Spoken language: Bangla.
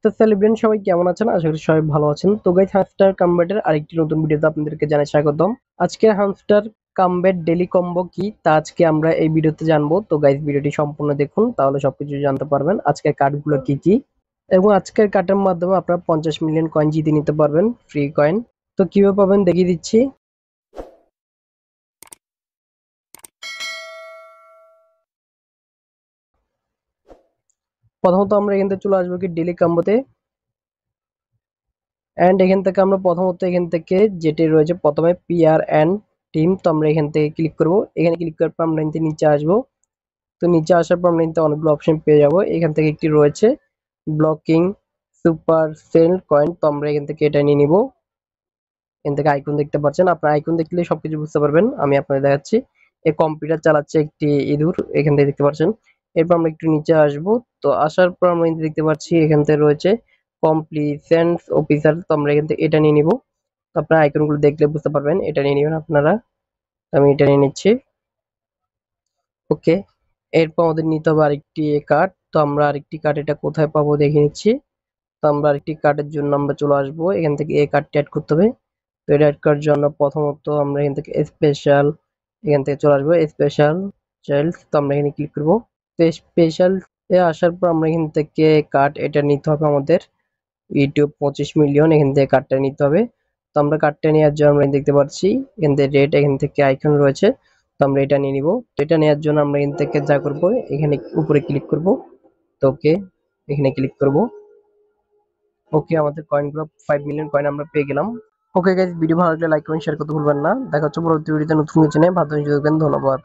তো সেলিব্রেন্ট সবাই কেমন আছেন? আশা করি সবাই ভালো আছেন। তো গাইস, হামস্টার কামব্যাটের আরেকটি নতুন ভিডিওতে আপনাদেরকে জানাই স্বাগতম। আজকের হামস্টার কামব্যাট ডেইলি কম্বো কি তা আজকে আমরা এই ভিডিওতে জানবো। তো গাইস, ভিডিওটি সম্পূর্ণ দেখুন, তাহলে সবকিছু জানতে পারবেন আজকের কার্ডগুলো কি কি, এবং আজকের কার্ডের মাধ্যমে আপনারা 50 মিলিয়ন কয়েন জিতে নিতে পারবেন, ফ্রি কয়েন। তো কিভাবে পাবেন দেখিয়ে দিচ্ছি। প্রথমত আমরা এখান থেকে চলে আসবো কি ডেইলি কম্বোতে, এন্ড এখান থেকে আমরা প্রথমত এখান থেকে যেটি রয়েছে প্রথমে পিআর এন্ড টিম, তো আমরা এখান থেকে ক্লিক করব। এখানে ক্লিক করার পর আমরা নিচে আসবো। তো নিচে আসার পর আমরা অনেকগুলো অপশন পেয়ে যাব। এখান থেকে একটি রয়েছে ব্লকিং সুপার সেল কয়েন, তো আমরা এখান থেকে এটা নিয়ে নিব। এখান থেকে আইকন দেখতে পাচ্ছেন, আপনার আইকন দেখলে সবকিছু বুঝতে পারবেন। আমি আপনাদের দেখাচ্ছি। এই কম্পিউটার চালাচ্ছে একটি ইঁদুর, এখান থেকে দেখতে পাচ্ছেন। এরপর আমরা একটু নিচে আসব। তো আসার পর আমরা দেখতে পাচ্ছি এখান থেকে রয়েছে কমপ্লিসেন্স অফিসার, তো আমরা এখান থেকে এটা নিয়ে নিব। তো আপনার আইকনগুলো দেখলে বুঝতে পারবেন, এটা নিয়ে নেবেন আপনারা। আমি এটা নিয়ে নিচ্ছি। ওকে, এরপর আমাদের নিতে হবে আরেকটি কার্ড। তো আমরা আরেকটি কার্ড এটা কোথায় পাবো দেখে নিচ্ছি। তো আমরা আরেকটি কার্ডের জন্য আমরা চলে আসবো, এখান থেকে এই কার্ডটি অ্যাড করতে হবে। তো এটা অ্যাড করার জন্য প্রথমত আমরা এখান থেকে স্পেশাল, এখান থেকে চলে আসবো স্পেশাল চাইল্ড, তো আমরা এখানে ক্লিক করবো। তো স্পেশাল এ আসার পর আমরা এখান থেকে কার্ড এটা নিতে হবে আমাদের, ইউটিউব 25 মিলিয়ন, এখান থেকে কার্ডটা নিতে হবে। তো আমরা কার্ডটা নেওয়ার জন্য আমরা দেখতে পাচ্ছি এখান থেকে রেড, এখান থেকে আইকন রয়েছে। তো আমরা এটা নিয়ে নিব। তো এটা নেওয়ার জন্য আমরা এখান থেকে যা করব, এখানে উপরে ক্লিক করব। তো ওকে, এখানে ক্লিক করব। ওকে, আমাদের কয়েনগুলো 5 মিলিয়ন কয়েন আমরা পেয়ে গেলাম। ওকে গাইস, ভিডিও ভালো লাগলে লাইক কমেন্ট শেয়ার করতে ভুলবেন না। দেখা হচ্ছে পরবর্তী ভিডিওতে নতুন কিছু নিয়ে। ভালো থাকবেন, ধন্যবাদ।